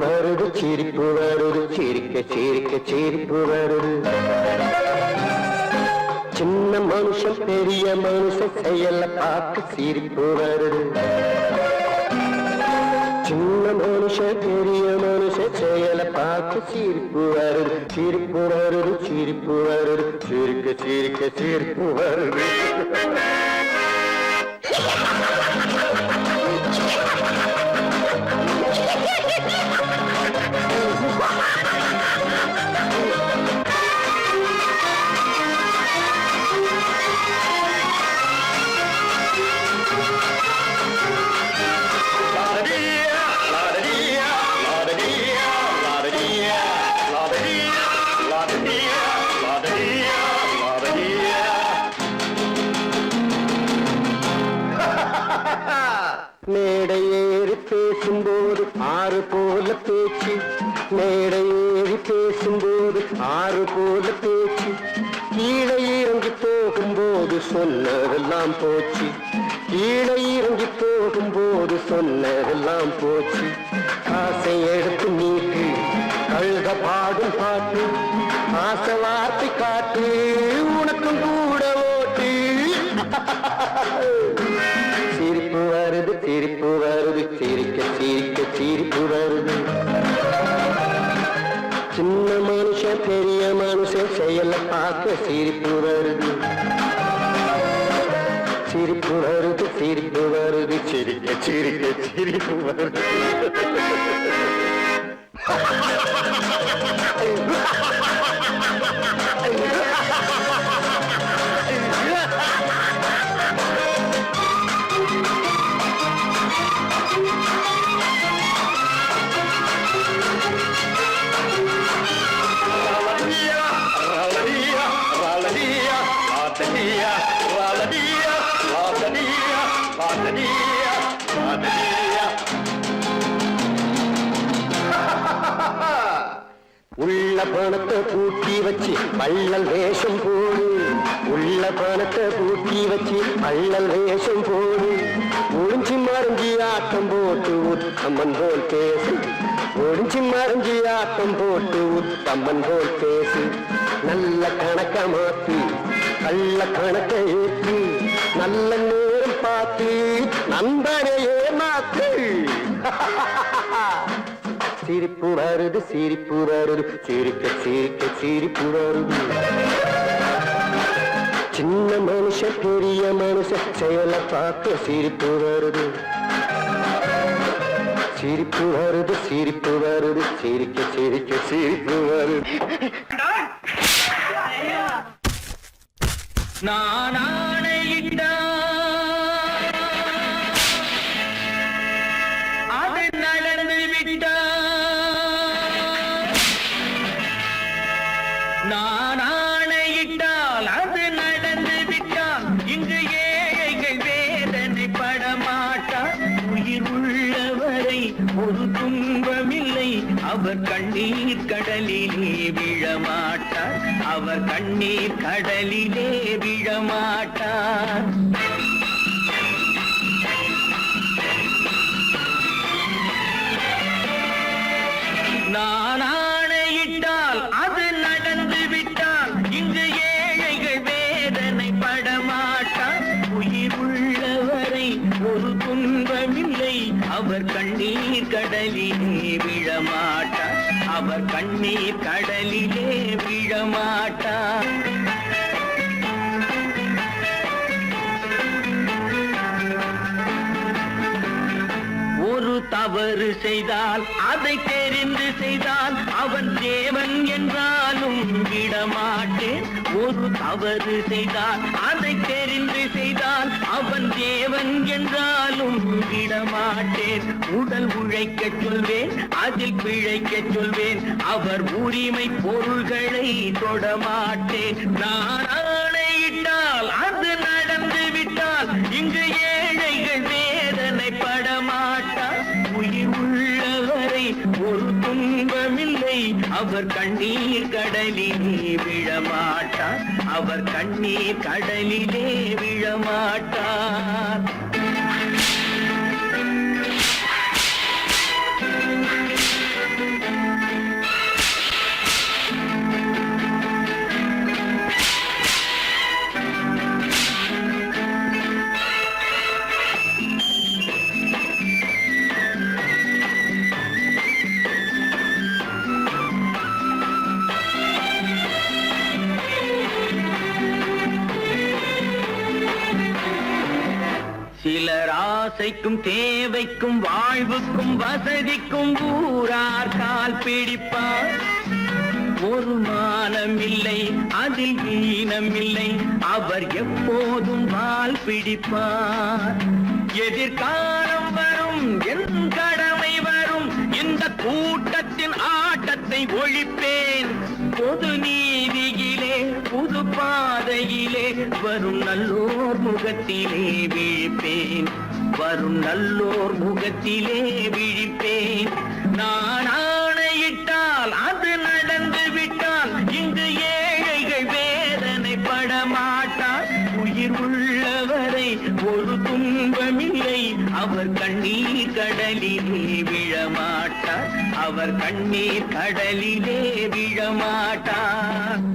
வருது சிரிப்பு வருது சிரிக்க சிரிக்க சிரிப்பு வருது சின்ன மனுஷன் பெரிய மனுஷன் செயல பார்த்து சிரிப்பு வருது சின்ன மனுஷன் பெரிய மனுஷன் செயல பார்த்து சிரிப்பு வருது சிரிப்பு வருது சிரிப்பு வருது சிரிக்க சிரிக்க சிரிப்பு வருது மேடை ஏறி பேசும்போது ஆறு போல பேச்சு மேடை ஏறி பேசும்போது ஆறு போல பேச்சு கீழே இறங்கி போகும்போது சொன்னதெல்லாம் போச்சு கீழே இறங்கி போகும்போது சொன்னதெல்லாம் போச்சு காசை எடுத்து நீட்டு கழுத பாடும் பாட்டு ஆசை வார்த்தை காட்டு உனக்கும் கூட ஓட்டு சிரிப்பு வருது சிரிப்பு வருது சிரிக்க சிரிக்க சிரிப்பு வருது சின்ன மனுஷன் பெரிய மனுஷன் செயல பார்க்க சிரிப்பு வருது சிரிப்பு வருது சிரிப்பு வருது சிரிக்க சிரிக்க சிரிப்பு வருது உள்ள பணத்தை பூட்டி வச்சு பள்ளல் வேஷம் போடு உள்ள பணத்தை பூட்டி வச்சு பள்ளல் வேஷம் போடு ஒளிஞ்சி மறைஞ்சி ஆட்டம் போட்டு உத்தம்மன் போல் பேசு ஒளிஞ்சி மறைஞ்சி ஆட்டம் போட்டு உத்தம்மன் போல் பேசு நல்ல கணக்க மாத்தி கள்ள கணக்க ஏற்றி நல்ல நேரம் பார்த்து நண்பனையே மாத்து சிரிப்பு வருது சிரிப்பு வருது சிரிக்க சிரிக்க சிரிப்பு வருது சின்ன மனுஷன் பெரிய மனுஷன் செயல பார்த்து சிரிப்பு வருது சிரிப்பு வருது சிரிப்பு வருது சிரிக்க சிரிக்க சிரிப்பு வருது நான் ஆணையிட்டா அது நடந்து விட்டா நான் ஆணையிட்டால் அது நடந்து விட்டால் இங்கு ஏழைகள் வேதனை படமாட்டார் உயிர் உள்ளவரை ஒரு துன்பமில்லை அவர் கண்ணீர் கடலிலே விழமாட்டார் அவர் கண்ணீர் கடலிலே விழமாட்டார் நான் ஆணையிட்டால் அது நடந்து விட்டால் இங்கு ஏழைகள் வேதனை படமாட்டார் உயிர் உள்ளவரை ஒரு துன்பமில்லை அவர் கண்ணீர் கடலிலே விழமாட்டார் அவர் கண்ணீர் கடலிலே விழமாட்டார் ஒரு தவறு செய்தால் அதை தெரிந்து செய்தால் அவன் தேவன் என்றாலும் விடமாட்டேன் ஒரு தவறு செய்தால் அதை தெரிந்து செய்தால் அவன் தேவன் என்றாலும் விடமாட்டேன் உடல் உழைக்க சொல்வேன் அதில் பிழைக்க சொல்வேன் அவர் உரிமை பொருள்களை தொடமாட்டேன் நான் ஆணையிட்டால் அது நடந்து விட்டால் இங்கு ஏழைகள் வேதனை படமாட்டார் உயிர் உள்ளவரை ஒரு துன்பமில்லை அவர் கண்ணீர் கடலிலே விழமாட்டார் அவர் கண்ணீர் கடலிலே விழமாட்டார் ஆசைக்கும் தேவைக்கும் வாழ்வுக்கும் வசதிக்கும் ஊரார் கால் பிடிப்பார். ஒரு மானமில்லை அதில் ஈனமில்லை, அவர் எப்போதும் வால் பிடிப்பார். எதிர்காலம் வரும் என் கடமை வரும், இந்த கூட்டத்தின் ஆட்டத்தை ஒழிப்பேன். பொது நீதியிலே புது பாதையிலே வரும் நல்லோர் முகத்திலே விழிப்பேன். வரும் நல்லோர் முகத்திலே விழிப்பேன். நான் ஆணையிட்டால் அது நடந்து விட்டால் இங்கு ஏழைகள் வேதனைப்பட மாட்டார். உயிர் உள்ளவரை ஒரு துன்பமில்லை, அவர் கண்ணீர் கடலிலே விழமாட்டார். அவர் கண்ணீர் கடலிலே விழமாட்டார்.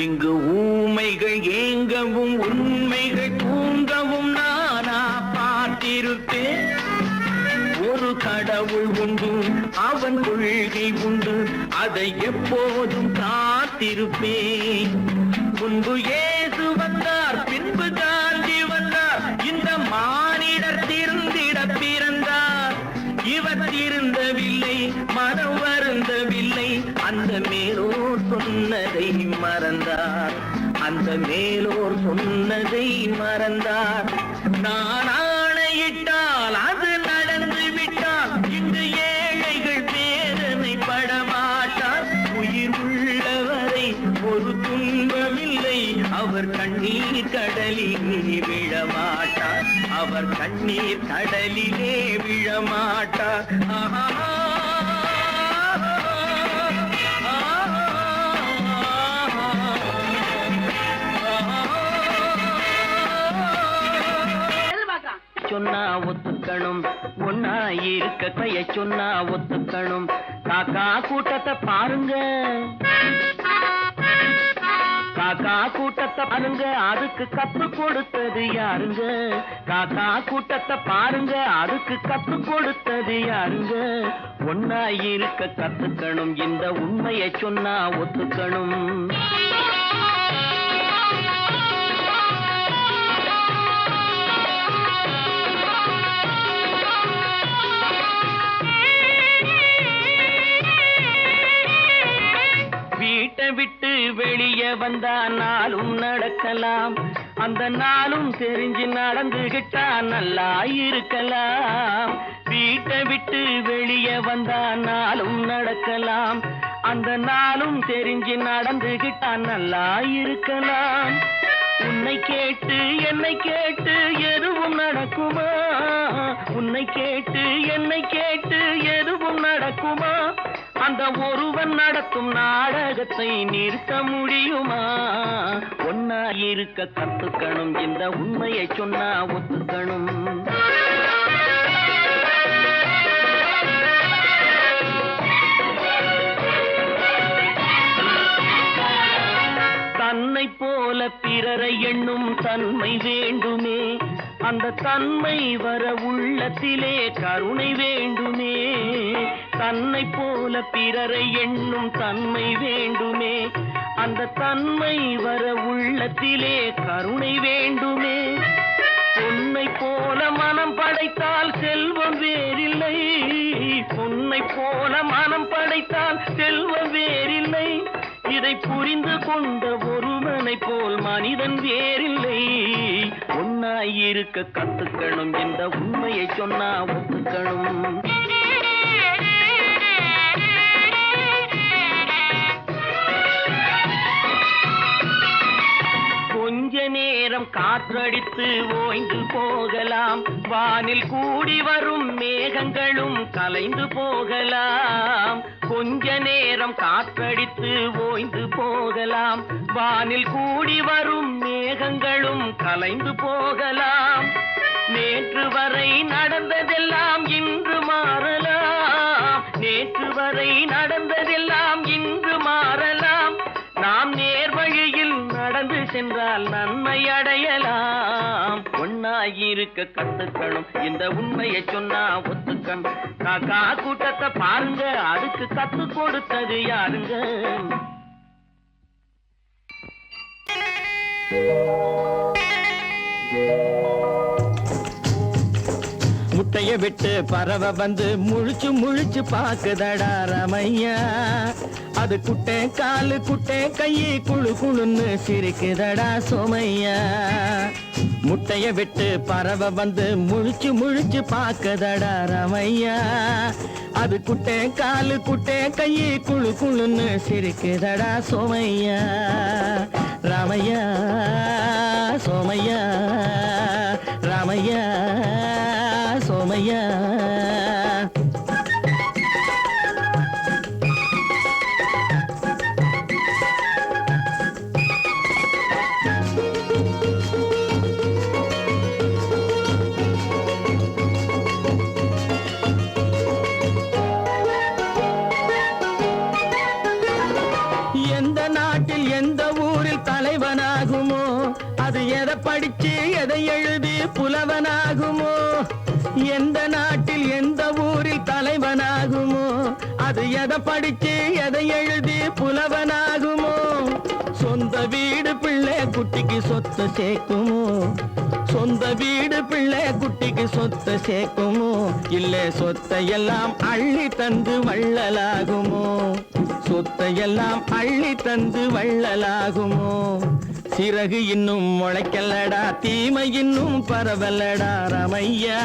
இங்கு ஊமைகள் ஏங்கவும் உண்மைகள் தூங்கவும் நானா பார்த்திருப்பேன். ஒரு கடவுள் உண்டு, அவன் கொள்கை உண்டு, அதை எப்போதும் காத்திருப்பேன். முன்பு இயேசு வந்தார், பின்பு காந்தி வந்தார், இந்த மானிடர் திருந்திட பிறந்தார். இவர் திருந்தவில்லை, மனம் வருந்தவில்லை, அந்த மேலோர் சொன்னதை மறந்தார். அந்த மேலோர் சொன்னதை மறந்தார். நான் ஆணையிட்டால் அது நடந்து விட்டால் இங்கு ஏழைகள் வேதனை படமாட்டார். உயிர் உள்ளவரை ஒரு துன்பமில்லை, அவர் கண்ணீர் கடலிலே விழமாட்டார். அவர் கண்ணீர் கடலிலே விழமாட்டார். ஆஹா. சொன்னா ஒத்துக்கணும், ஒன்னா இருக்க கைய சொன்னா ஒத்துக்கணும். காக்கா கூட்டத்தை பாருங்க, காக்கா கூட்டத்தை பாருங்க, அதுக்கு கத்து கொடுத்தது யாருங்க? காக்கா கூட்டத்தை பாருங்க, அதுக்கு கத்து கொடுத்தது யாருங்க? ஒன்னா இருக்க கத்துக்கணும், இந்த உண்மையை சொன்னா ஒத்துக்கணும். வீட்டை விட்டு வெளியே வந்தா நாளும் நடக்கலாம், அந்த நாளும் தெரிஞ்சு நடந்துகிட்டா நல்லா இருக்கலாம். வீட்டை விட்டு வெளியே வந்தா நாளும் நடக்கலாம், அந்த நாளும் தெரிஞ்சு நடந்துகிட்டா நல்லா இருக்கலாம். உன்னை கேட்டு என்னை கேட்டு எதுவும் நடக்குமா? உன்னை கேட்டு என்னை கேட்டு எதுவும் நடக்குமா? அந்த ஒருவன் நடத்தும் நாடகத்தை நிறுத்த முடியுமா? ஒன்னா இருக்க கத்துக்கணும், இந்த உண்மையை சொன்னா ஒத்துக்கணும். தன்னை போல பிறரை எண்ணும் தன்மை வேண்டுமே, அந்த தன்மை வர உள்ளத்திலே கருணை வேண்டுமே. தன்னை போல பிறரை எண்ணும் தன்மை வேண்டுமே, அந்த தன்மை வர உள்ளத்திலே கருணை வேண்டுமே. பொன்னை போல மனம் படைத்தால் செல்வம் வேறில்லை, பொன்னை போல மனம் படைத்தால் செல்வம் வேறில்லை. இதை புரிந்து கொண்ட ஒருவனை போல் மனிதன் வேறில்லை. ஒன்னாய் இருக்க கத்துக்கணும், இந்த உண்மையை சொன்னா ஒத்துக்கணும். கொஞ்ச நேரம் காற்றடித்து ஓய்ந்து போகலாம், வானில் கூடி வரும் மேகங்களும் கலைந்து போகலாம். கொஞ்ச நேரம் காற்றடித்து ஓய்ந்து போகலாம், வானில் கூடி வரும் மேகங்களும் கலைந்து போகலாம். நேற்று வரை நடந்ததெல்லாம் இன்று மாறலாம், நேற்று வரை நடந்ததெல்லாம் இன்று மாறலாம். நாம் நேர்வழியில் நடந்து இருக்க கத்துக்கணும். இந்த உண்மையை சொன்னா ஒத்துக்கணும். காக்கா கூட்டத்தை பாருங்க, அதுக்கு கத்து கொடுத்தது யாருங்க? முட்டைய விட்டு பறவை வந்து முழிச்சு முழிச்சு பாக்குதடா ரமையா. அது குட்டை காலு குட்டை கையை குழு குழுன்னு சிரிக்குதடா சோமையா. முட்டைய விட்டு பறவை வந்து முழிச்சு முழிச்சு பாக்குதடா ரமையா. அது குட்டை காலு குட்டை கையை குழு குழுன்னு சிரிக்குதடா சோமையா. ராமையா சோமையா, ராமையா சோமையா. எந்த நாட்டில் எந்த ஊரில் தலைவனாகுமோ, அது எதை படிச்சு எதை எழுதி புலவனாகுமோ. எந்த நாட்டில் எந்த ஊரில் தலைவனாகுமோ, அது எதை படிச்சு எதை எழுதி புலவனாகுமோ. சொந்த வீடு பிள்ளை குட்டிக்கு சொத்து சேர்க்குமோ, சொந்த வீடு பிள்ளை குட்டிக்கு சொத்து சேர்க்குமோ. இல்ல சொத்தையெல்லாம் அள்ளி தந்து வள்ளலாகுமோ, சொத்தையெல்லாம் அள்ளி தந்து வள்ளலாகுமோ. சிறகு இன்னும் முளைக்கல்லடா, தீமை இன்னும் பரவலடா ரமையா.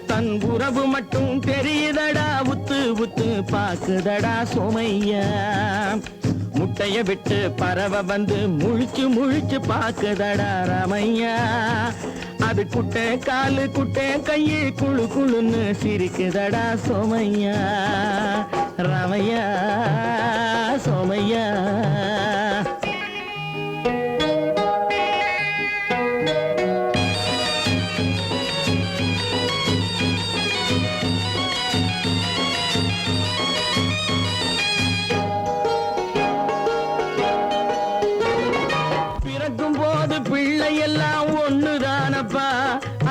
தன் உறவு மட்டும் தெரியுதடா, உத்து உத்து பாக்குதடா சோமையா. முட்டைய விட்டு பறவை வந்து முழிச்சு முழிச்சு பாக்குதடா ரமையா. அது குட்டை காலு குட்டை கையை குழு குழுன்னு சிரிக்குதடா சோமையா. ரமையா சோமையா. பிள்ளையெல்லாம் ஒண்ணுதானப்பா,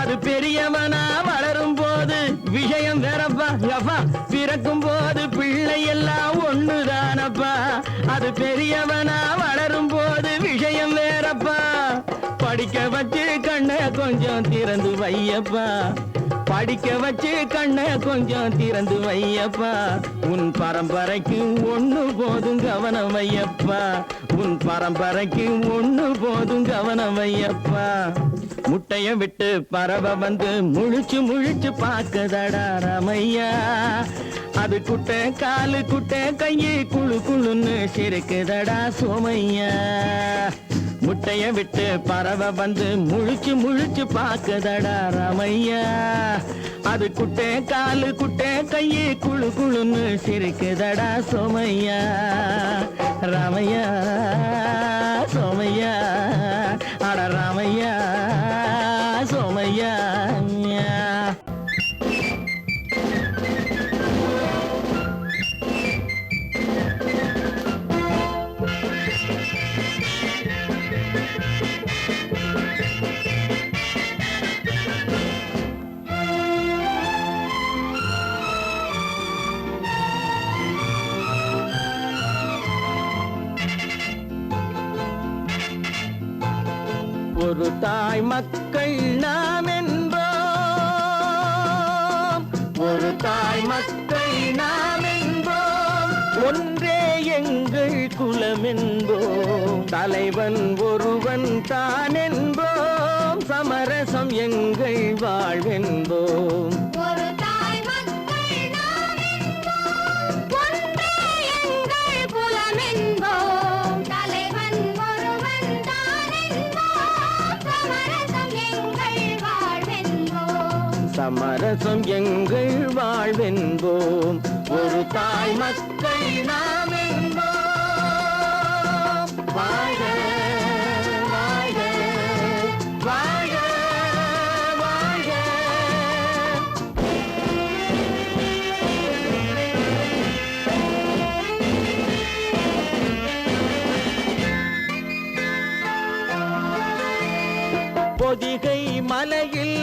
அது பெரியவனா வளரும் போது விஷயம் வேறப்பா. அப்பா பிறக்கும் போது பிள்ளையெல்லாம் ஒண்ணுதானப்பா, அது பெரியவனா வளரும் போது விஷயம் வேறப்பா. படிக்க வச்சு கண்ணை கொஞ்சம் திறந்து வையப்பா, படிக்க வச்சு கண்ணை கொஞ்சம் திறந்து வையப்பா. உன் பரம்பரைக்கு ஒண்ணு போதும் கவனம் வையப்பா, உன் பரம்பரைக்கு ஒண்ணு போதும் கவனம் வையப்பா. முட்டைய விட்டு பறவை வந்து முழிச்சு முழிச்சு பாக்குதடா ரமையா. அது குட்டை காலு குட்டை கையை குழு குழுன்னு சிரிக்குதடா சோமையா. முட்டைய விட்டு பறவை வந்து முழிச்சு முழிச்சு பாக்குதடா ரமையா. அது குட்டை காலு குட்டை கையை குழு குழுன்னு சிரிக்குதடா சோமையா. ராமையா சோமையா, அட ராமையா சோமையா. ஒரு தாய் மக்கள் நாம் என்போம், ஒரு தாய் மக்கள் நாம் என்போம். ஒன்றே எங்கள் குலம் என்போம், தலைவன் ஒருவன் தான் என்போம். சமரசம் எங்கள் வாழ்வென்போம். சமரசம் எங்கள் வாழ்வென்போம், ஒரு தாய் மக்கள் நாம் என்போம். வாழ்க வாழ்க வாழ்க வாழ்க. பொதிகை மலையில்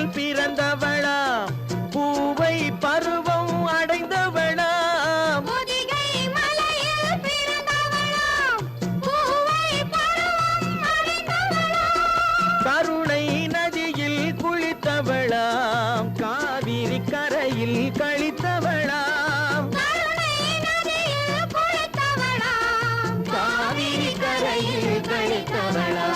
சேர்த்தவளா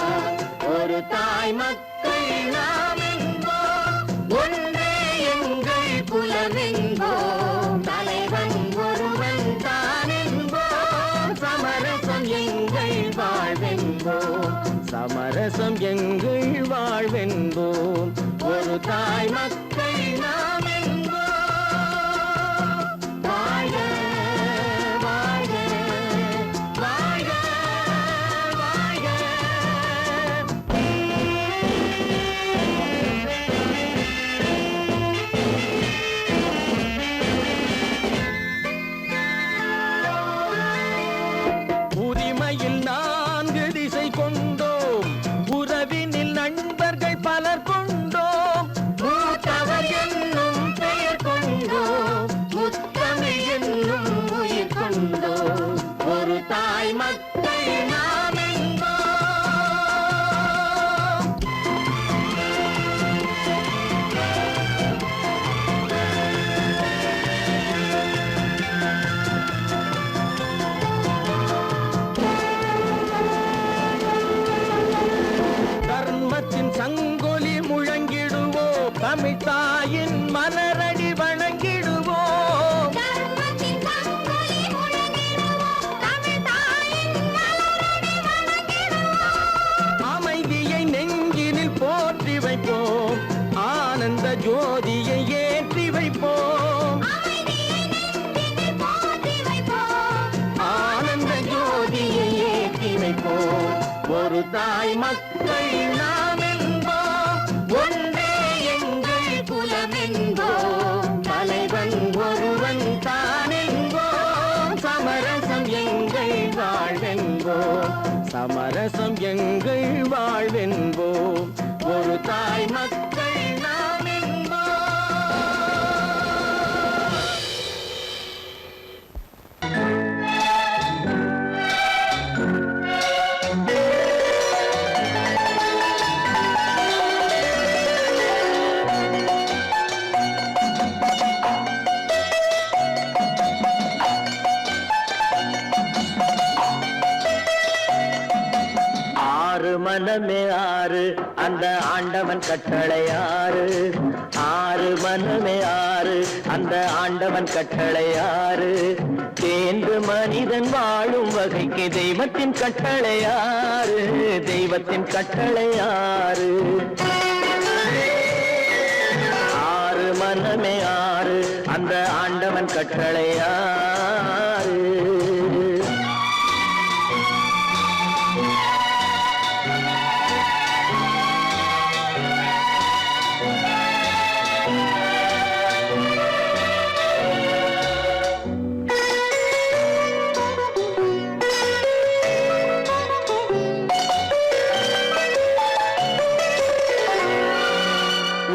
ஒரு தாய் மக்கள் நாம் என்போம் ஒன்றே எங்கள் குலம் என்போம் தலைவன் ஒருவன் தான் என்போம் சமரசம் எங்கள் வாழ்வென்போம் சமரசம் எங்கள் வாழ்வென்போம் ஒரு தாய் மக்கள் நாம் என்போம் வாழ்க வாழ்க வாழ்க வாழ்க உரிமையில் 4 திசை கொண்டோம் உறவினில் நண்பர்கள் பலர் கொண்டோம் மூத்தவர் என்னும் பெயர் கொண்டோம் முத்தமிழ் என்னும் உயிர் கொண்டோம் ஒரு தாய் மக்கள் நாம் என்போம் தர்மத்தின் சங்கொலி முழங்கிடுவோம் தமிழ் தாயின் மலரடி வணங்கிடுவோம் தர்மத்தின் சங்கொலி முழங்கிடுவோம் தமிழ் தாயின் மலரடி வணங்கிடுவோம் அமைதியை நெஞ்சினில் போற்றி வைப்போம் ஆனந்த ஜோதியை ஏற்றி வைப்போம் அமைதியை நெஞ்சினில் போற்றி வைப்போம் ஆனந்த ஜோதியை ஏற்றி வைப்போம் ஒரு தாய் மக்கள் நாம் என்போம் ஒன்றே எங்கள் குலம் என்போம் தலைவன் ஒருவன் தான் என்போம் சமரசம் எங்கள் வாழ்வென்போம் சமரசம் எங்கள் வாழ்வென்போம் ஒரு தாய் மக்கள் நாம் என்போம் ஆறு மனமே ஆறு அந்த ஆண்டவன் கட்டளை ஆறு ஆறு மனமே ஆறு அந்த ஆண்டவன் கட்டளை ஆறு தேர்ந்து மனிதன் வாழும் வகைக்கு தெய்வத்தின் கட்டளை ஆறு தெய்வத்தின் கட்டளை ஆறு ஆறு மனமே ஆறு அந்த ஆண்டவன் கட்டளை ஆறு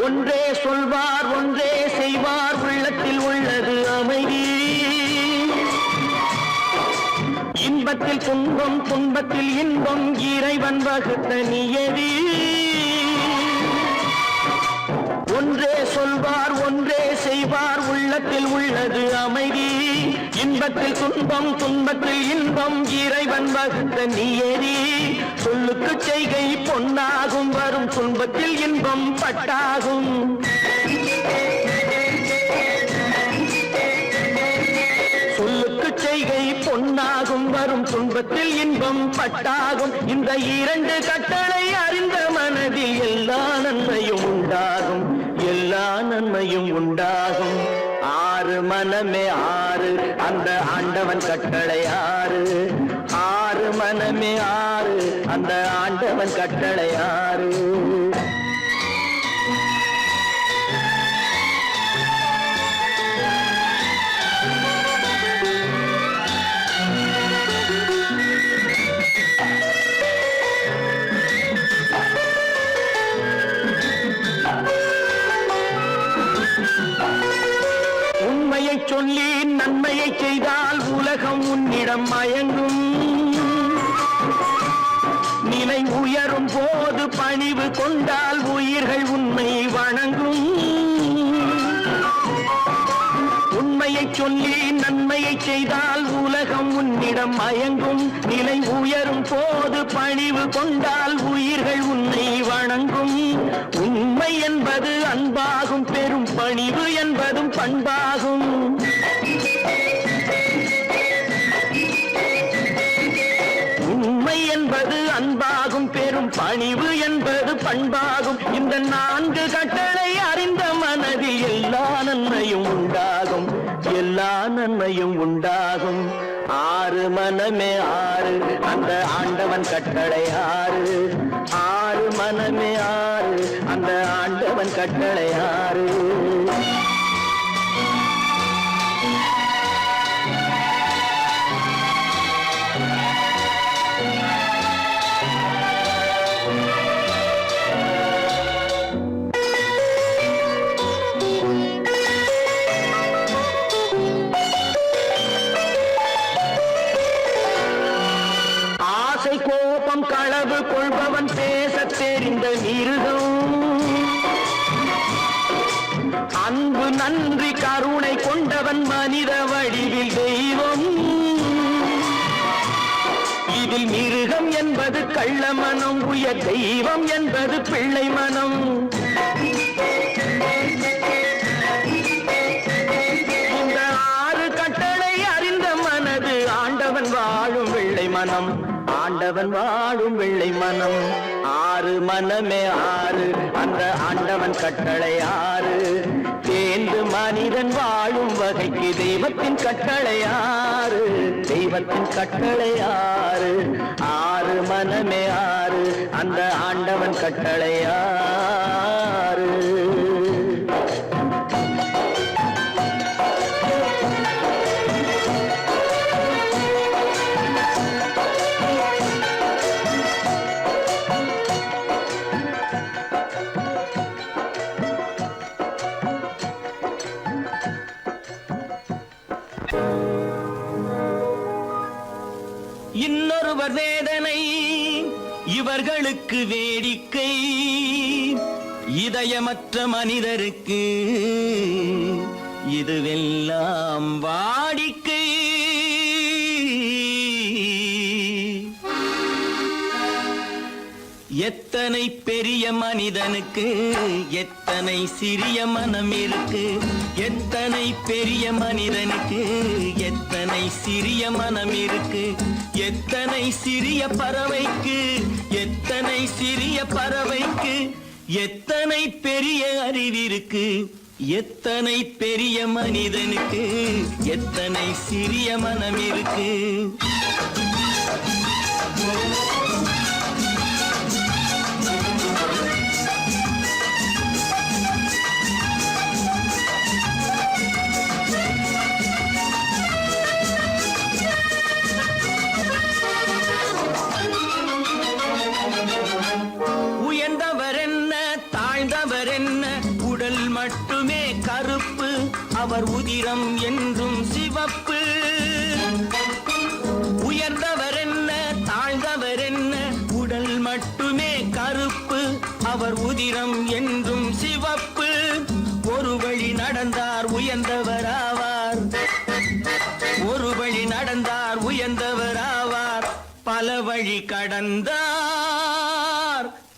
ஒன்றே சொல்வார் ஒன்றே செய்வார் உள்ளத்தில் உள்ளது அமைதி இன்பத்தில் துன்பம் துன்பத்தில் இன்பம் இறைவன் வகுத்த நியதி ஒன்றே சொல்வார் ஒன்றே செய்வார் உள்ளத்தில் உள்ளது அமைதி இன்பத்தில் துன்பம் துன்பத்தில் இன்பம் இறைவன் வகுத்த நியதி சொல்லுக்கு செய்கை பொன்னாகும் வரும் துன்பத்தில் இன்பம் பட்டாகும் சொல்லுக்கு செய்கை பொன்னாகும் வரும் துன்பத்தில் இன்பம் பட்டாகும் இந்த 2 கட்டளை அறிந்த மனதில் எல்லா நன்மையும் உண்டாகும் எல்லா நன்மையும் உண்டாகும் ஆறு மனமே ஆறு அந்த ஆண்டவன் கட்டளை ஆறு ஆறு மனமே ஆறு அந்த ஆண்டவன் கட்டளை ஆறு உண்மையை சொல்லி நன்மையை செய்தால் உலகம் உன்னிடம் மயங்கும் நிலை உயரும் போது பணிவு கொண்டால் உயிர்கள் உன்னை வணங்கும் உண்மையை சொல்லி நன்மையை செய்தால் உலகம் உன்னிடம் மயங்கும். நிலை உயரும் போது பணிவு கொண்டால் உயிர்கள் உன்னை வணங்கும். உண்மை என்பது அன்பாகும், பெரும் பணிவு என்பதும் பண்பாகும். உண்மை என்பது அன்பாகும், பெரும் பணிவு என்பது பண்பாகும். இந்த 4 கட்டளை அறிந்த மனதில் எல்லா நன்மையும் உண்டாகும், எல்லா நன்மையும் உண்டாகும். 6 மனமே 6, அந்த ஆண்டவன் கட்டளை 6. 6 மனமே 6, அந்த ஆண்டவன் கட்டளை 6. கோபம் களவு கொள்பவன் பேசத் தெரிந்த மிருகம். அன்பு நன்றி கருணை கொண்டவன் மனித வடிவில் தெய்வம். இதில் மிருகம் என்பது கள்ள மனம், உயர் தெய்வம் என்பது பிள்ளை மனம். இந்த 6 கட்டளை அறிந்த மனது ஆண்டவன் வாழும் வெள்ளை மனம், ஆண்டவன் வாழும் வெள்ளை மனம். 6 மனமே 6, அந்த ஆண்டவன் கட்டளை 6. தேர்ந்து மனிதன் வாழும் வகைக்கு தெய்வத்தின் கட்டளை 6, தெய்வத்தின் கட்டளை 6. 6 மனமே 6, அந்த ஆண்டவன் கட்டளை 6. இன்னொருவர் வேதனை இவர்களுக்கு வேடிக்கை, இதயமற்ற மனிதருக்கு இதுவெல்லாம் வாடிக்கை. எத்தனை பெரிய மனிதனுக்கு எத்தனை சிறிய மனம் இருக்கு, எத்தனை பெரிய மனிதனுக்கு எத்தனை சிறிய மனம் இருக்கு. எத்தனை சிறிய பறவைக்கு எத்தனை சிறிய பறவைக்கு எத்தனை பெரிய அறிவிருக்கு. எத்தனை பெரிய மனிதனுக்கு எத்தனை சிறிய மனம் இருக்கு. உயர்ந்தவர் என்ன தாழ்ந்தவர் என்ன, உடல் மட்டுமே கருப்பு, அவர் உதிரம் என்றும் சிவப்பு. உயர்ந்தவர் என்ன தாழ்ந்தவர் என்ன, உடல் மட்டுமே கருப்பு, அவர் உதிரம் என்றும் சிவப்பு. ஒரு வழி நடந்தார் உயர்ந்தவராவார், ஒரு வழி நடந்தார் உயர்ந்தவராவார். பல வழி கடந்தார்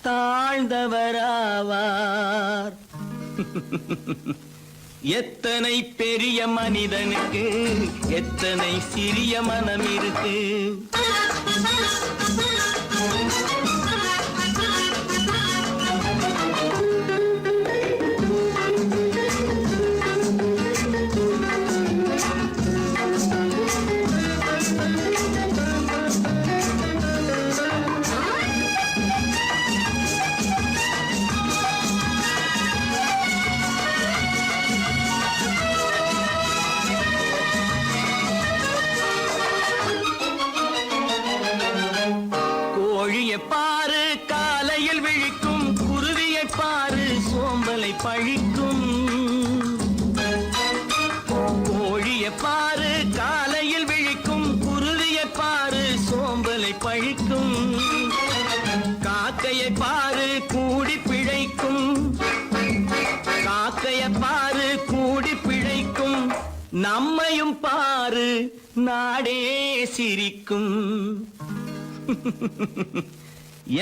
தாழ்ந்தவராவார். எத்தனை பெரிய மனிதனுக்கு எத்தனை சிறிய மனம் இருக்கு. பாரு காலையில் விழிக்கும், குருவியை பாரு சோம்பலை பழிக்கும். கோழியை பாரு காலையில் விழிக்கும், குருவியை பாரு சோம்பலை பழிக்கும். காக்கையை பாரு கூடி பிழைக்கும், காக்கையை பாரு கூடி பிழைக்கும். நம்மையும் பாரு நாடே சிரிக்கும்.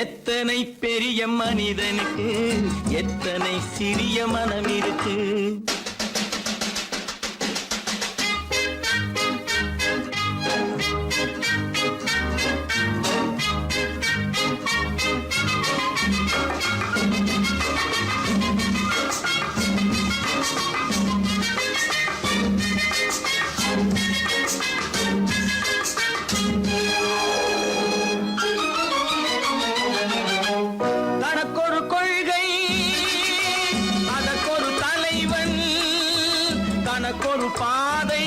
எத்தனை பெரிய மனிதனுக்கு எத்தனை சிறிய மனம் இருக்கு. தனக்கொரு கொள்கை அதற்கொரு தலைவன், தனக்கொரு பாதை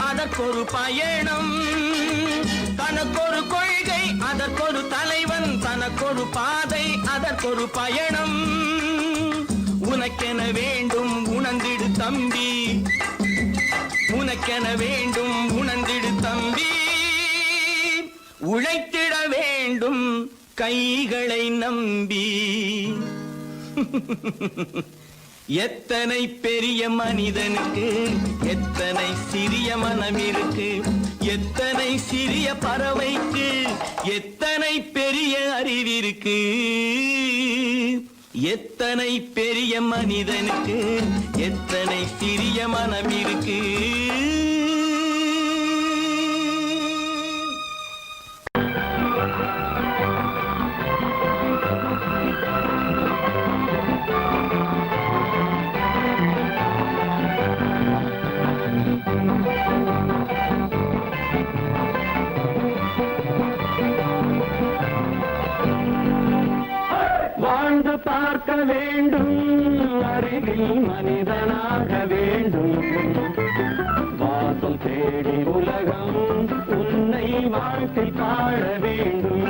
அதற்கொரு பயணம். தனக்கொரு கொள்கை அதற்கொரு தலைவன், தனக்கொரு பாதை அதற்கொரு பயணம். உனக்கென வேண்டும் உணர்ந்திடு தம்பி, உனக்கென வேண்டும் உணர்ந்திடு தம்பி. உழைத்திட வேண்டும் கைகளை நம்பி. எத்தனை பெரிய மனிதனுக்கு எத்தனை சிறிய மனம் இருக்கு. எத்தனை சிறிய பறவைக்கு எத்தனை பெரிய அறிவிருக்கு. எத்தனை பெரிய மனிதனுக்கு எத்தனை சிறிய மனம் இருக்கு. வாழ்ந்து பார்க்க வேண்டும், அறிவில் மனிதனாக வேண்டும். வாசல் தேடி உலகம் உன்னை வாழ்க்கை பாட வேண்டும்.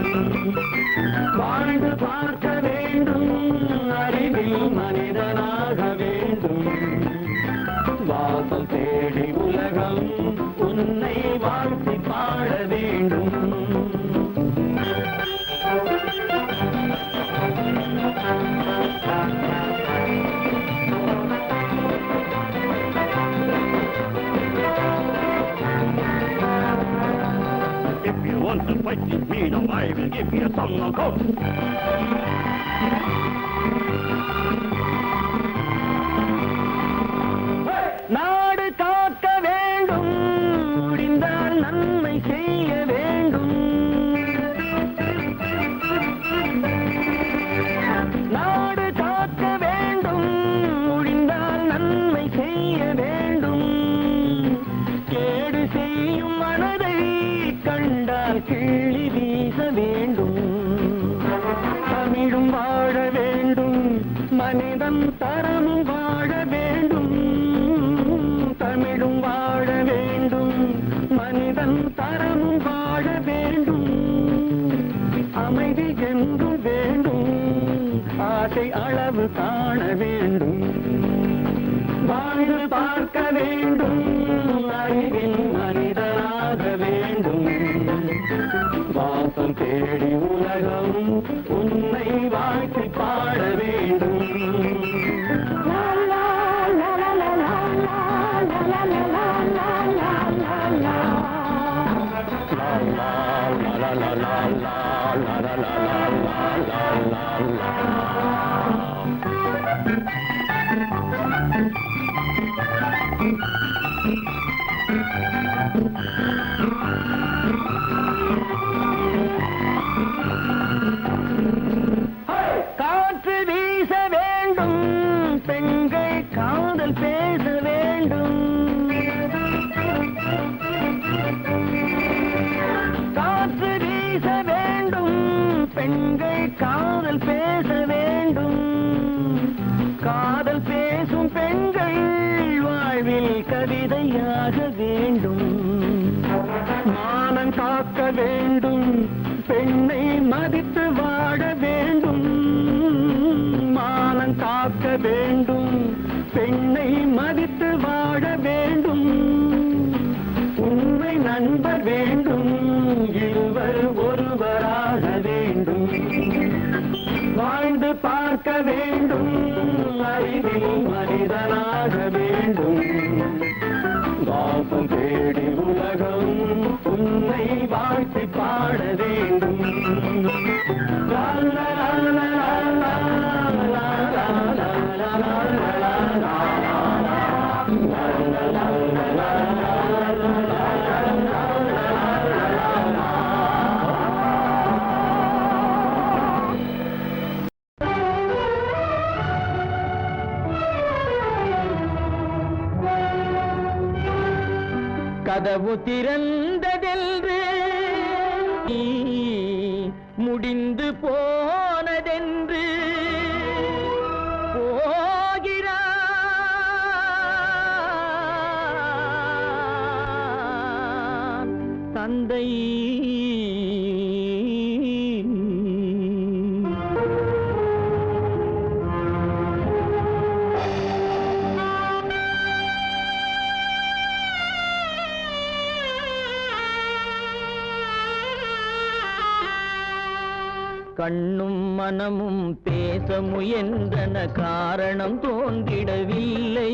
வாழ்ந்து பார்க்க வேண்டும், அறிவில் மனிதனாக வேண்டும். வாசல் தேடி உலகம் உன்னை வாழ்க்கை பாட வேண்டும். If you want to fight this freedom, I will give you a song of hope. நாடு காக்க வேண்டும், முடிந்தால் நன்மை செய்ய வேண்டும். நாடு காக்க வேண்டும், முடிந்தால் நன்மை செய்ய வேண்டும். கேடு செய்யும் மனதை கண்டால் கிள்ளி வீச வேண்டும். தமிழும் வாழ வேண்டும், மனிதன் தரமும் வாழ வேண்டும். தமிழும் வாழ வேண்டும், மனிதன் தரமும் வாழ வேண்டும். அமைதி என்றும் வேண்டும், ஆசை அளவு காண வேண்டும். வாழ்ந்து பார்க்க வேண்டும், அறிவில் மனிதனாக வேண்டும். வாசம் தேடி உலகம் உன்னை வாழ்க்கை பாட வேண்டும். காற்று வீச வேண்டும், பெண்கள் காதல் பேச வேண்டும். காற்று வீச வேண்டும், பெண்கள் காதல் பேச வேண்டும். காதல் பேசும் பெண்கள் வாழ்வில் கவிதையாக வேண்டும். மானம் காக்க வேண்டும், பெண்ணை மதித்து வாழ வேண்டும். மானம் காக்க வேண்டும், பெண்ணை மதித்து வாழ வேண்டும். உண்மை நண்பர் வேண்டும், இருவர் ஒருவராக வேண்டும். வாழ்ந்து பார்க்க வேண்டும், அறிவில் மனிதனாக வேண்டும். வாசம் தேடி உலகம் கதவு திறந்ததென்று முடிந்து போனதென்று போகிறான் தந்தை. கண்ணும் மனமும் பேச முயன்றன, காரணம் தோன்றிடவில்லை.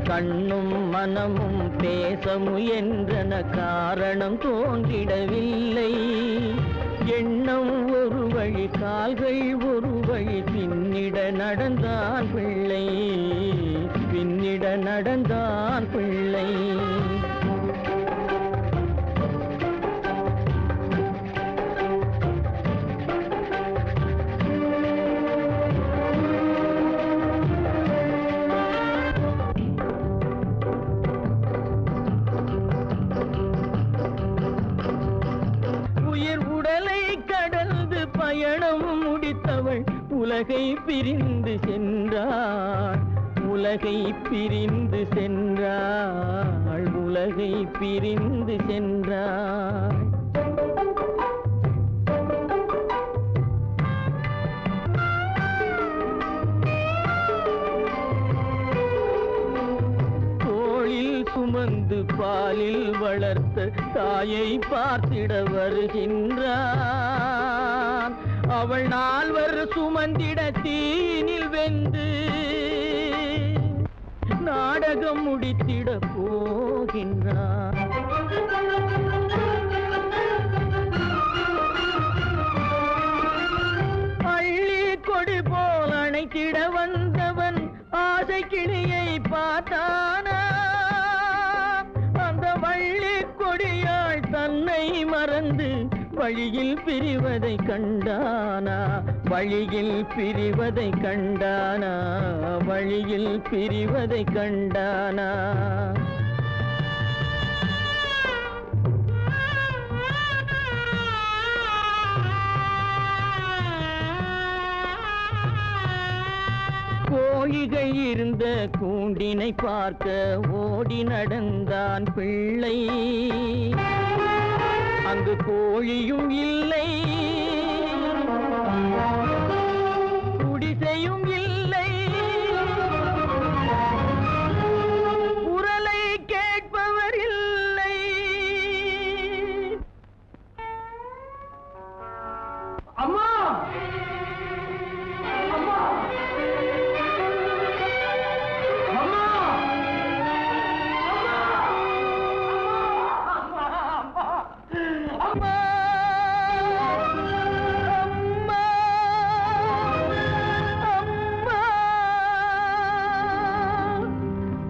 கண்ணும் மனமும் பேச முயன்றன, காரணம் தோன்றிடவில்லை. எண்ணம் ஒரு வழி, கால்கள் ஒரு வழி, பின்னிட நடந்தான் பிள்ளை, பின்னிட நடந்தான் பிள்ளை. உயிர் உடலை கடந்து பயணம் முடித்தவள் உலகை பிரிந்து சென்றாள், உலகை பிரிந்து சென்றாள், உலகை பிரிந்து சென்றாள். தோளில் சுமந்து பாலில் வளர்த்த தாயை பார்த்திட வருகின்றான். அவள் 4 சுமந்திட தீனில் வெந்து நாடகம் முடித்திட போகின்றான். அள்ளி கொடி போல் அணைத்திட வந்தவன் ஆசை கிளியை பார்த்தானா, அந்த வள்ளி கொடியாள் தன்னை மறந்து வழியில் பிரிவதை கண்டானா, வழியில் பிரிவதை கண்டானா, வழியில் பிரிவதை கண்டானா. கோழிகை இருந்த கூண்டினை பார்க்க ஓடி நடந்தான் பிள்ளை. அங்கு கோழியும் இல்லை, குடிசையும் இல்லை, குரலை கேட்பவர் இல்லை. அம்மா, அம்மா, அம்மா, அம்மா,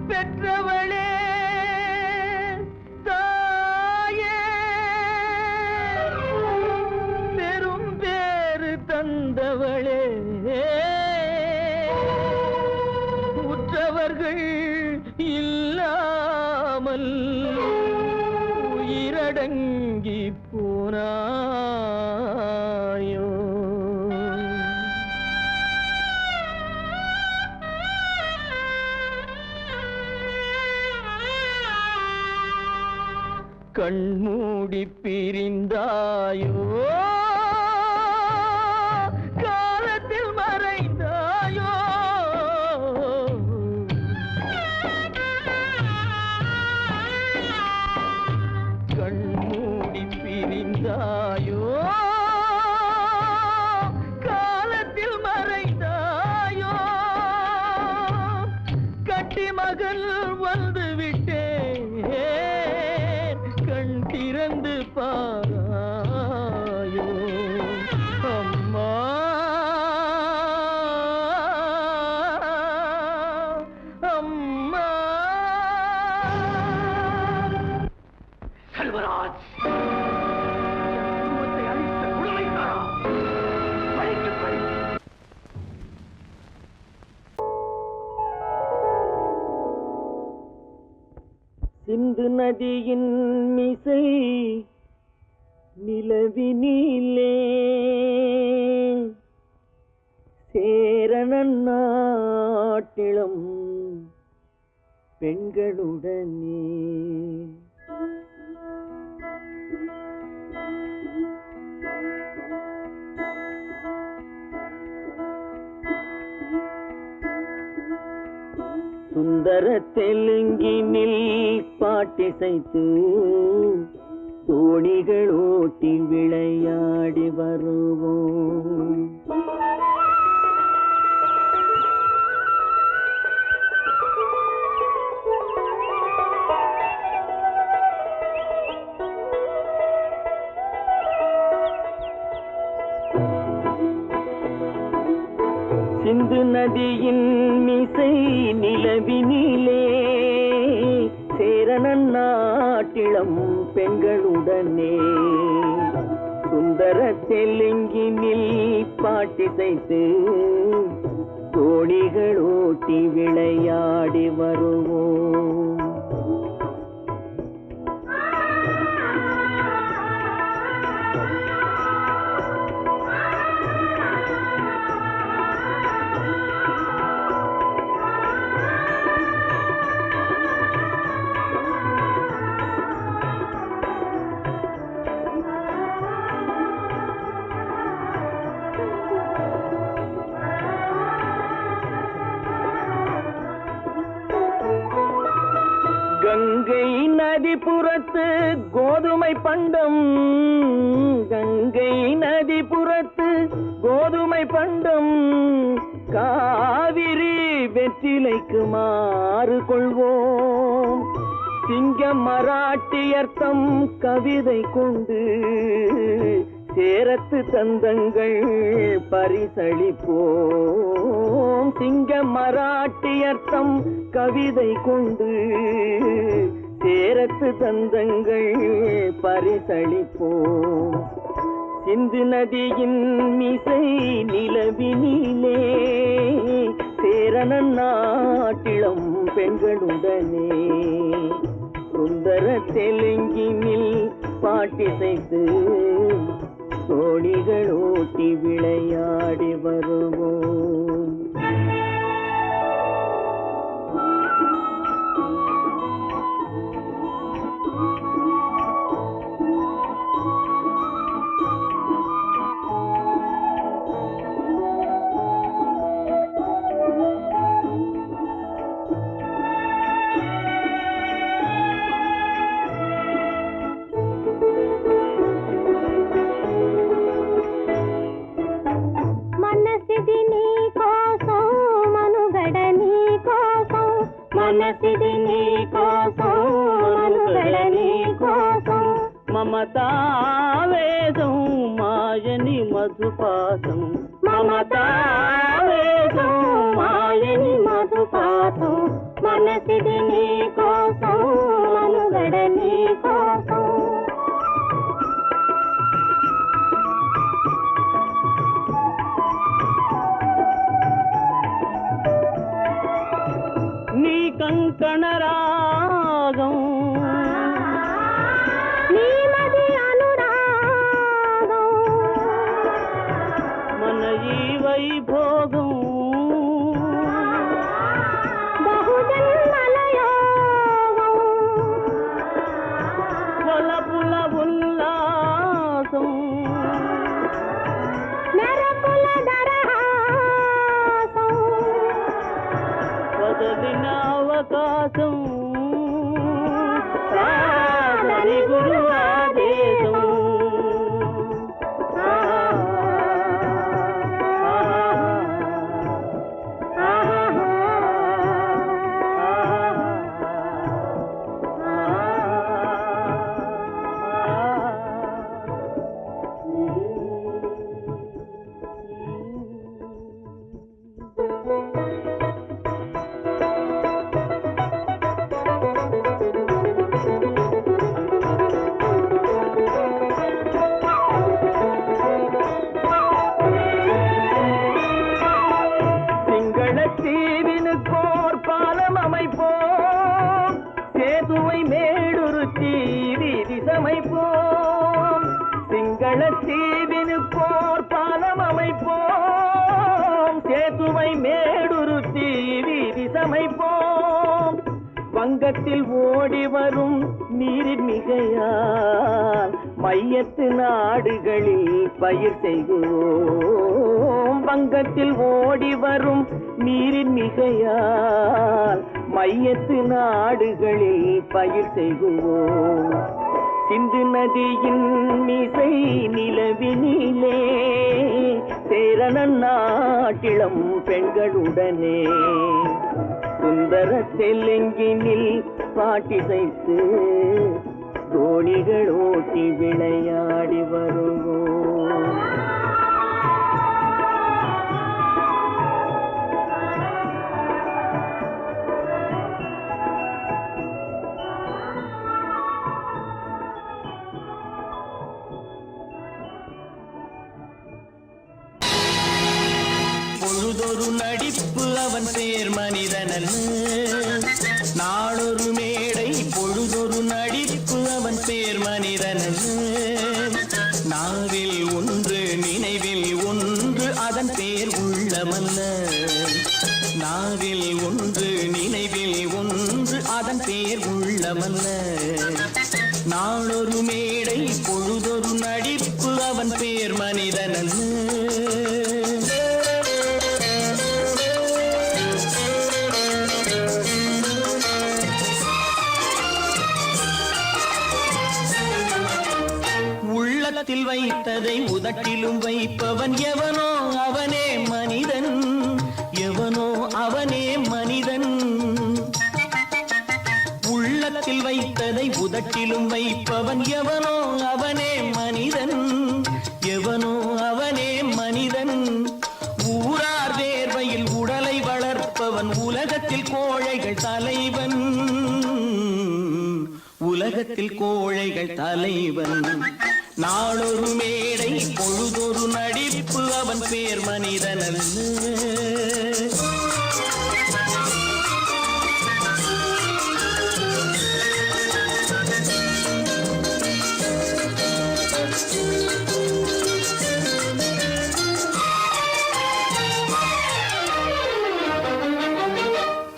பெற்றவளே தாயே, பெரும் பேறு தந்தவளே, உற்றவர்கள் இல்லாமல் உயிரடங்கி போனாயோ. கண்மூடி பிரிந்தாயோ, காலத்தில் மறைந்தாயோ. கண்மூடி பிரிந்தாயோ, காலத்தில் மறைந்தாயோ. கட்டி மகள் வந்து விட்டேன், கண் திறந்து பாராயோ. அம்மா, அம்மா. செல்வராஜ், குடும்பத்தை அழித்த குழந்தைக்காரா, பழிக்கு பழி. சிந்து நதியின் மிசை நிலவினிலே சேரணன் நாட்டிளம் பெண்களுடனே சுந்தர தெலுங்கினில் பாட்டிசைத்து தோணிகள் ஓட்டி விளையாடி வருவோம். சிந்து நதியின் மிசை நிலவினிலே சேரணன் நாட்டிளம் பெண்களுடனே சுந்தர தெலுங்கினில் பாட்டிசைத்து தோணிகள் ஓட்டி விளையாடி வருவோம். கங்கை நதிபுறத்து கோதுமை பண்டம், கங்கை நதிபுறத்து கோதுமை பண்டம், காவிரி வெற்றிலைக்கு மாறு கொள்வோம். சிங்க மராட்டியர்த்தம் கவிதை கொண்டு சேரத்து தந்தங்கள் பரிசளிப்போம். சிங்க மராட்டியர்த்தம் கவிதை கொண்டு சேரத்து தந்தங்கள் பரிசளிப்போம். சிந்து நதியின் மிசை நிலவினிலே சேரணன் நாட்டிளம் பெண்களுடனே சுந்தர தெலுங்கினில் பாட்டிசைத்து தோணிகள் ஓட்டி விளையாடி வருவோம். మనసిది నీ కోసం మనుగడ నీ కోసం మమతావేదం మాయని మధుపాసం, మమతావేదం మాయని మధుపాసం మనసిది నీ కోసం మనుగడ నీ కోసం. నీ కంకణ రాగం నీ మది అనురాగం మన ఈ వైభోగం బహుజన్మల యోగం వలపుల ఉల్లాసం మెరపుల దరహాసం వదలిన అవకాశం కాదని గురు ఆదేశం. சீரமைப்போம். வங்கத்தில் ஓடி வரும் நீரின் மிகையால் மையத்து நாடுகளில் பயிர் செய்கிறோம். வங்கத்தில் ஓடி வரும் நீரின் மிகையால் மையத்து நாடுகளில் பயிர் செய்கிறோம். சிந்து நதியின் மிசை நிலவினிலே சேரணன் நாட்டிளம் பெண்களுடனே சுந்தர தெலுங்கினில் பாட்டிசைத்து தோணிகள் ஓட்டி விளையாடி வருவோம். பொழுதொரு நடிப்பு அவன் பேர் மனிதனன், நாளொரு மேடை பொழுதொரு நடிப்பு அவன் பேர் மனிதனன். நாவில் ஒன்று நினைவில் ஒன்று அதன் பேர் உள்ளமல்ல. நாவில் ஒன்று நினைவில் ஒன்று அதன் பேர் உள்ளமல்ல. நாளொரு மேடை பொழுதொரு நடிப்பு அவன் பேர் மனிதனன். உள்ளத்தில் வைத்ததை உதட்டிலும் வைப்பவன் எவனோ அவனே மனிதன். எவனோ அவனே மனிதன். உள்ளத்தில் வைத்ததை உதட்டிலும் வைப்பவன் எவனோ அவனே மனிதன். எவனோ அவனே மனிதன். ஊரார் வேர்வையில் உடலை வளர்ப்பவன் உலகத்தில் கோழைகள் தலைவன். உலகத்தில் கோழைகள் தலைவன். நாளொரு மேடை பொழுதொரு நடிப்பு அவன் பேர் மனிதனன்.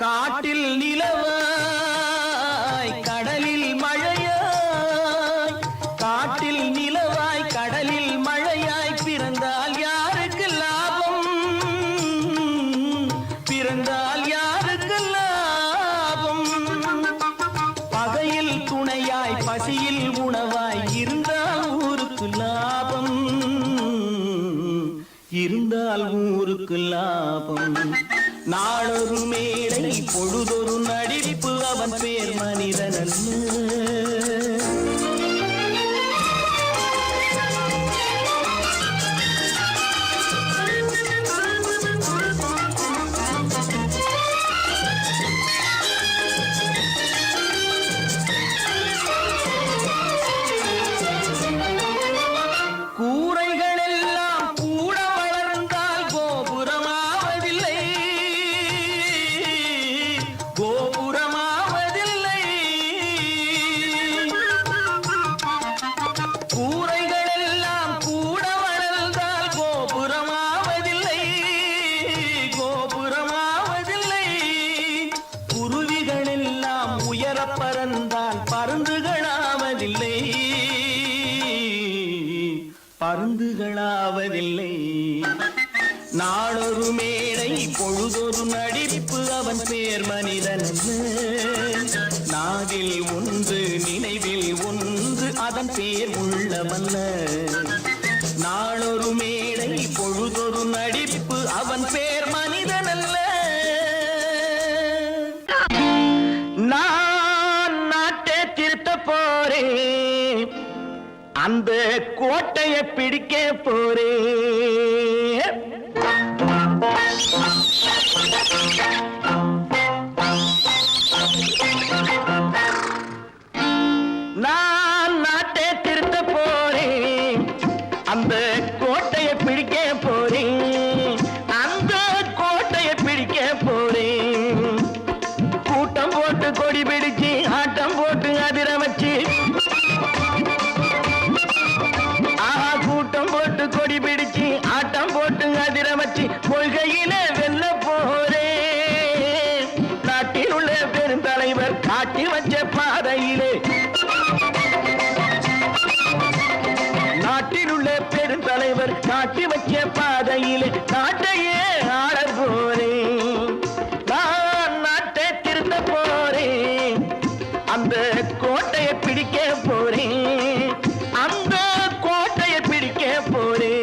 காட்டில் நிலவாய் கடலில் மழையாய், காட்டில் நிலவாய் கடலில் மழையாய் பிறந்தால் யாருக்கு லாபம்? பிறந்தால் யாருக்கு லாபம்? பகையில் துணையாய் பசியில் உணவாய் இருந்தால் ஊருக்கு லாபம். இருந்தால் ஊருக்கு லாபம். நாளொரு மேடை பொழுதொரு நடிப்பு அவன் பேர் மனிதனன். கூரைகள் எல்லாம் கூட வளர்ந்தால் கோபுரமாவதில்லை. கோபுரமாவதில்லை. கூரைகள் எல்லாம் கூட வளர்ந்தால் கோபுரமாவதில்லை. கோபுரமாவதில்லை. குருவிகள் எல்லாம் உயர பறந்தால் பருந்துகளாவதில்லை. பருந்துகளாவதில்லை. நாளொரு மேடை பொழுதொரு நடிப்பு அவன் பேர் மனிதனன். நாவில் ஒன்று நினைவில் ஒன்று அதன் பேர் உள்ளமல்ல. நாளொரு மேடை பொழுதொரு நடிப்பு அவன் பேர் மனிதனல்ல. நான் நாட்டை திருத்த போறேன், அந்த கோட்டையை பிடிக்க போறேன். நான் நாட்டை திருத்த போறேன், அந்த கோட்டையை பிடிக்க போறேன். அந்த கோட்டையை பிடிக்க போறேன். கூட்டம் போட்டு கொடி பிடிச்சு ஆட்டம் போட்டு அதிர வச்சு, கூட்டம் போட்டு கொடி பிடிச்சு ஆட்டம் போட்டு அதிர வச்சு கொள்கையில வெல்ல போறேன். அந்த கோட்டையை பிடிக்க போறேன், அந்த கோட்டையை பிடிக்க போறேன்.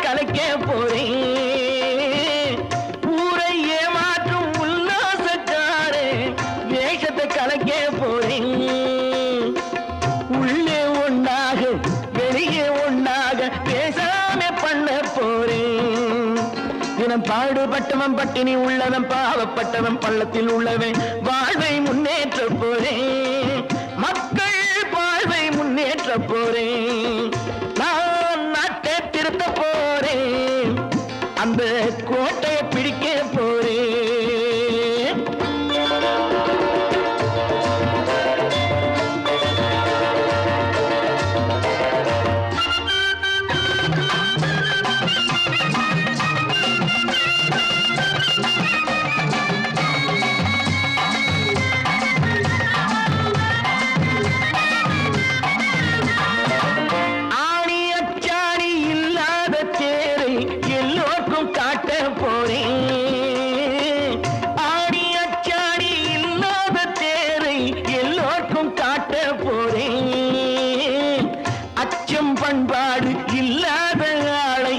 கலைக்க போறேன், ஊரை ஏமாற்றும் உல்லாசக்காரே வேஷத்தை கலைக்க போறேன். உள்ளே ஒன்றாக வெளியே ஒன்றாக பேசாம பண்ண போறேன். தினம் பாடுபட்டவன் பட்டினி உள்ளவன் பாவப்பட்டவன் பள்ளத்தில் உள்ளவன் வாழ்வை முன்னேற்ற போறேன், மக்கள் வாழ்வை முன்னேற்ற போறேன். நான் நாட்டை திருத்த போறேன், அந்த கோட்டையை பிடிக்க போறேன். பண்பாடு இல்லாத ஆளை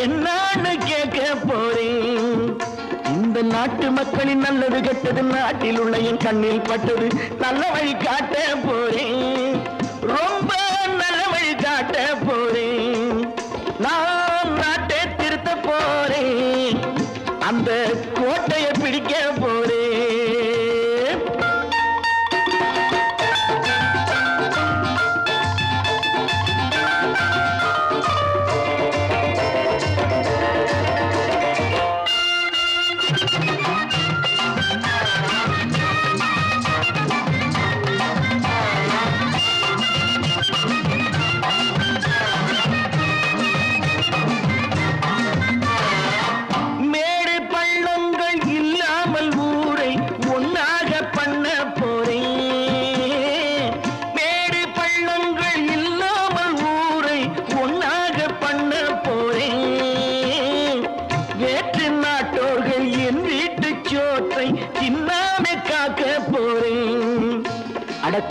என்னான்னு கேட்க போறேன். இந்த நாட்டு மக்களின் நல்லது கெட்டது நாட்டில் உள்ள என் கண்ணில் பட்டது நல்ல வழி காட்ட போறேன், ரொம்ப நல்ல வழி காட்ட போறேன். நான் நாட்டை திருத்த போறேன், அந்த கோட்டையை பிடிக்க போறேன்.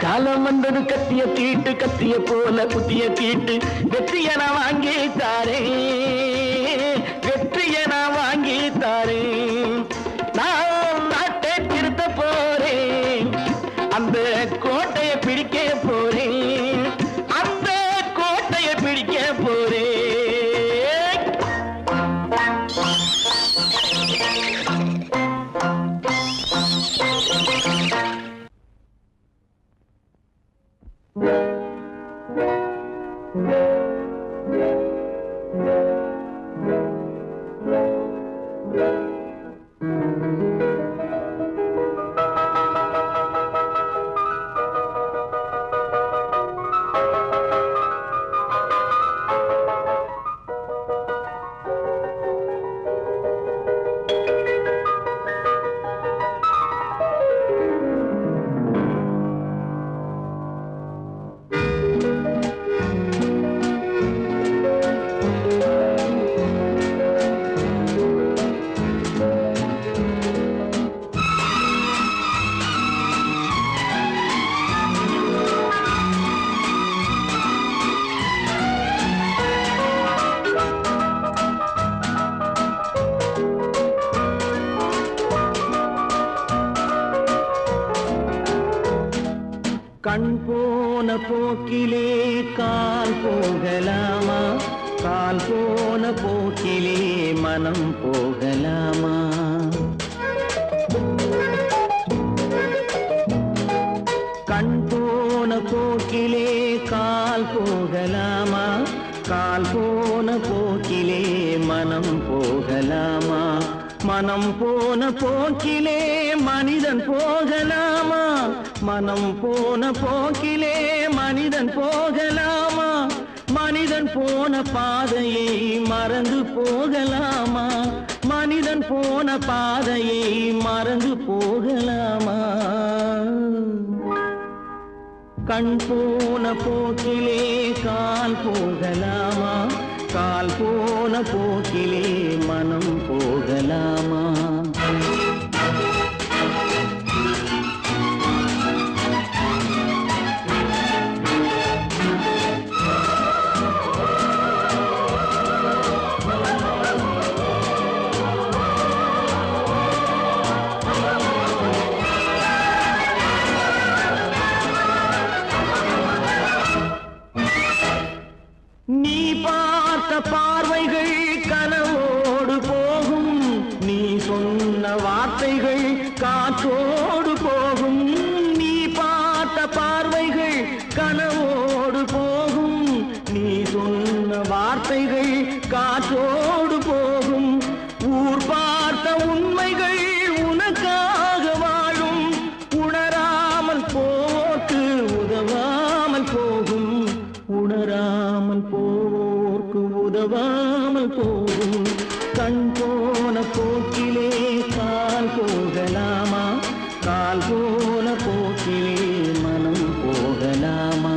காலம் வந்தது கத்திய தீட்டு, கத்திய போல குத்திய தீட்டு, வெற்றிய நான் வாங்கி தாரேன், வெற்றிய நான் வாங்கி தாரேன். நான் நாட்டை திருத்த போறேன், அந்த கோட்டையை பிடிக்க போறேன், அந்த கோட்டையை பிடிக்க போறேன். கண் போன போக்கிலே கால் போகலாமா, கால் போன போக்கிலே மனம் போகலாமா. கண் போன போக்கிலே கால் போகலாமா, கால் போன போக்கிலே மனம் போகலாமா. மனம் போன போக்கிலே மனிதன் போகலாமா. மனம் போன போக்கிலே மனிதன் போகலாமா? மனிதன் போன பாதையை மறந்து போகலாமா? மனிதன் போன பாதையை மறந்து போகலாமா? கண் போன போக்கிலே கால் போகலாமா? கால் போன போக்கிலே மனம் போகலாமா? நீ பார்த்த பார்வைகள் கனவோடு போகும், நீ சொன்ன வார்த்தைகள் காற்றோடு போகும். நீ பார்த்த பார்வைகள் கனவோடு போகும், நீ சொன்ன வார்த்தைகள் காற்றோடு போகும். ஊர் பார்த்த உண்மைகள் உனக்காக வாழும், உணராமல் போக்கு உதவாமல் போகும். உணராமல் போக்கு உதவாமல் போகும். கண் போன போக்கிலே கால் போகலாமா? கால் போன போக்கிலே மனம் போகலாமா?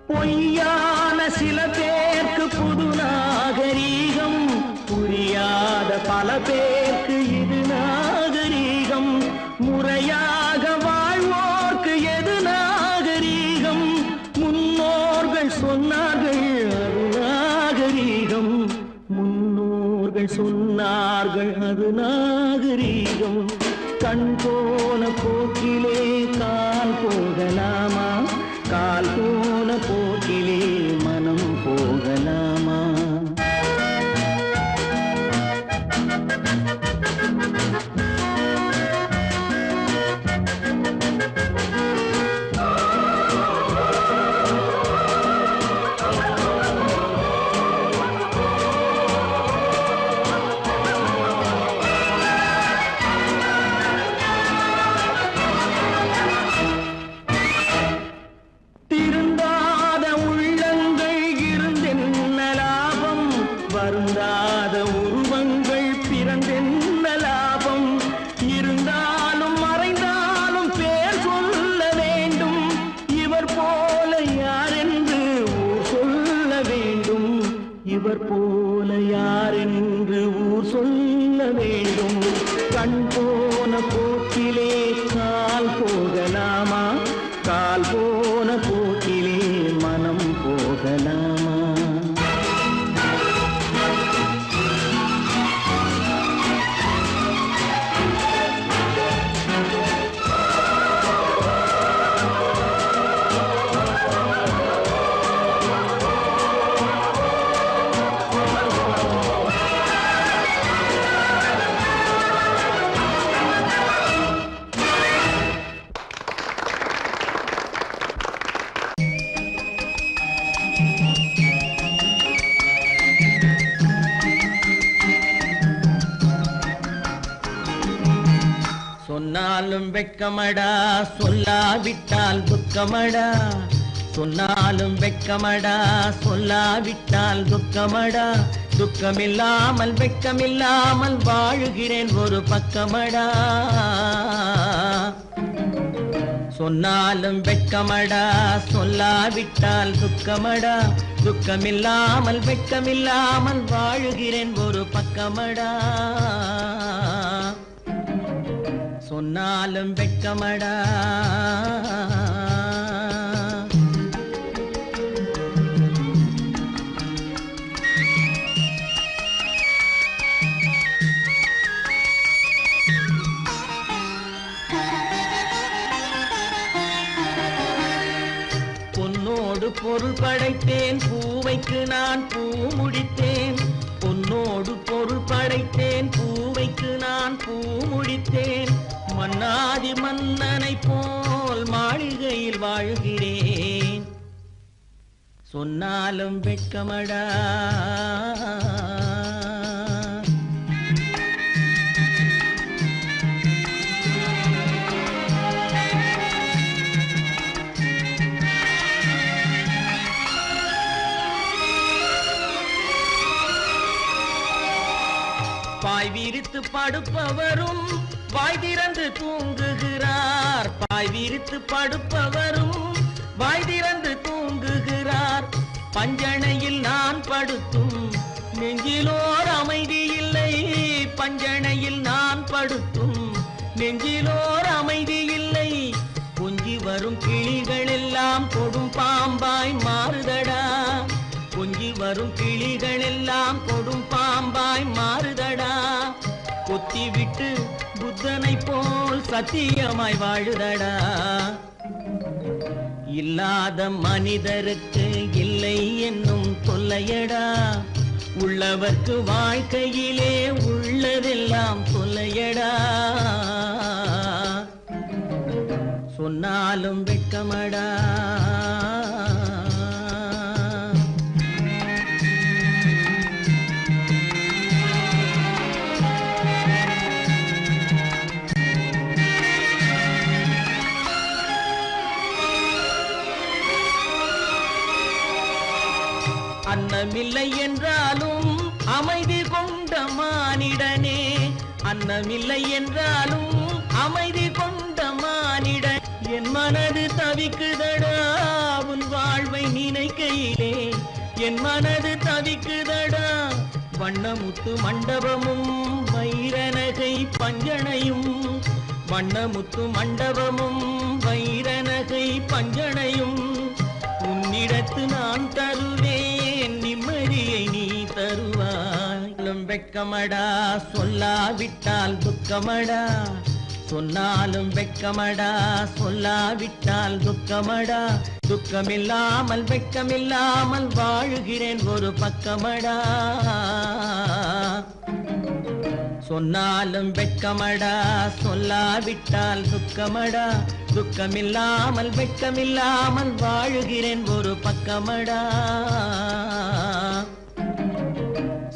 பொய்யான சில பேருக்கு புது நாகரீகம், புரியாத பல பேருக்கு இது நாகரீகம். முறையாக வாழ்வோர்க்கு எது நாகரீகம்? முன்னோர்கள் சொன்னார்கள் அது நாகரீகம். முன்னோர்கள் சொன்னார்கள் அது நாகரீகம். கண் போன போக்கிலே கால் போகலாமா? கால் போன போக்கிலே மனம் போகலாமா? திருந்தாத உள்ளங்கள் இருந்தென்ன லாபம்? வருந்தாத உருவங்கள் பிறந்தென்ன லாபம்? இருந்தாலும் மறைந்தாலும் பேர் சொல்ல வேண்டும். இவர் போல யாரென்று ஊர் சொல்ல வேண்டும். இவர் போல யாரென்று ஊர் சொல்ல வேண்டும். கண் போன போக்கிலே கால் போகலாமா? கால் போன போக்கிலே மனம் போகலாமா? சொன்னாலும் வெட்கமடா, சொல்லாவிட்டால் துக்கமடா. சொன்னாலும் வெட்கமடா, சொல்லாவிட்டால் துக்கமடா. துக்கமில்லாமல் வெட்கமில்லாமல் வாழுகிறேன் ஒரு பக்கமடா. சொன்னாலும் வெட்கமடா, சொல்லாவிட்டால் துக்கமடா. துக்கமில்லாமல் வெட்கமில்லாமல் வாழுகிறேன் ஒரு பக்கமடா. சொன்னாலும் வெட்கமடா. பொருள் படைத்தேன் பூவைக்கு நான் பூ முடித்தேன் பொன்னோடு பொருள் படைத்தேன் பூவைக்கு நான் பூ முடித்தேன் மன்னாதி மன்னனை போல் மாளிகையில் வாழ்கிறேன் சொன்னாலும் வெட்கமடா பாய் விரித்து படுப்பவரும் வாய் திறந்து தூங்குகிறார் பாய் விரித்து படுப்பவரும் வாய் திறந்து தூங்குகிறார் பஞ்சணையில் நான் படுத்தும் நெஞ்சிலோர் அமைதி இல்லை பஞ்சணையில் நான் படுத்தும் நெஞ்சிலோர் அமைதி இல்லை கொஞ்சி வரும் கிளிகள் எல்லாம் கொடும் பாம்பாய் மாறுதடா கொஞ்சி வரும் கிளிகள் எல்லாம் கொடும் பாம்பாய் மாறுதடா கொத்தி விட்டு புத்தனை போல் சத்தியமாய் வாழுதடா இல்லாத மனிதருக்கு இல்லை என்னும் தொல்லையடா உள்ளவர்க்கு வாழ்க்கையிலே உள்ளதெல்லாம் தொல்லையடா சொன்னாலும் வெட்கமடா அன்னமில்லை என்றாலும் அமைதி கொண்ட மானிடனே அன்னமில்லை என்றாலும் அமைதி கொண்ட மானிடன் என் மனது தவிக்குதடா உன் வாழ்வை நினைக்கையிலே என் மனது தவிக்குதடா வண்ணமுத்து மண்டபமும் வைரநகை பஞ்சனையும் வண்ணமுத்து மண்டபமும் வைரநகை பஞ்சனையும் உன்னிடத்து நான் தருவேன் நிம்மதியை நீ தருவாய் வெட்கமடா சொல்லாவிட்டால் துக்கமடா சொன்னாலும் வெட்கமடா சொல்லாவிட்டால் துக்கமடா துக்கமில்லாமல் வெட்கமில்லாமல் வாழுகிறேன் ஒரு பக்கமடா சொன்னாலும் வெட்கமடா சொல்லாவிட்டால் துக்கமடா துக்கமில்லாமல் வெட்கமில்லாமல் வாழுகிறேன் ஒரு பக்கமடா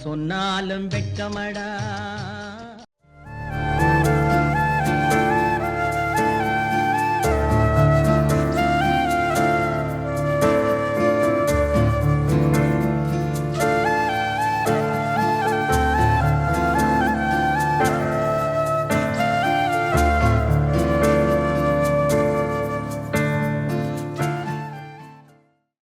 சொன்னாலும் வெட்கமடா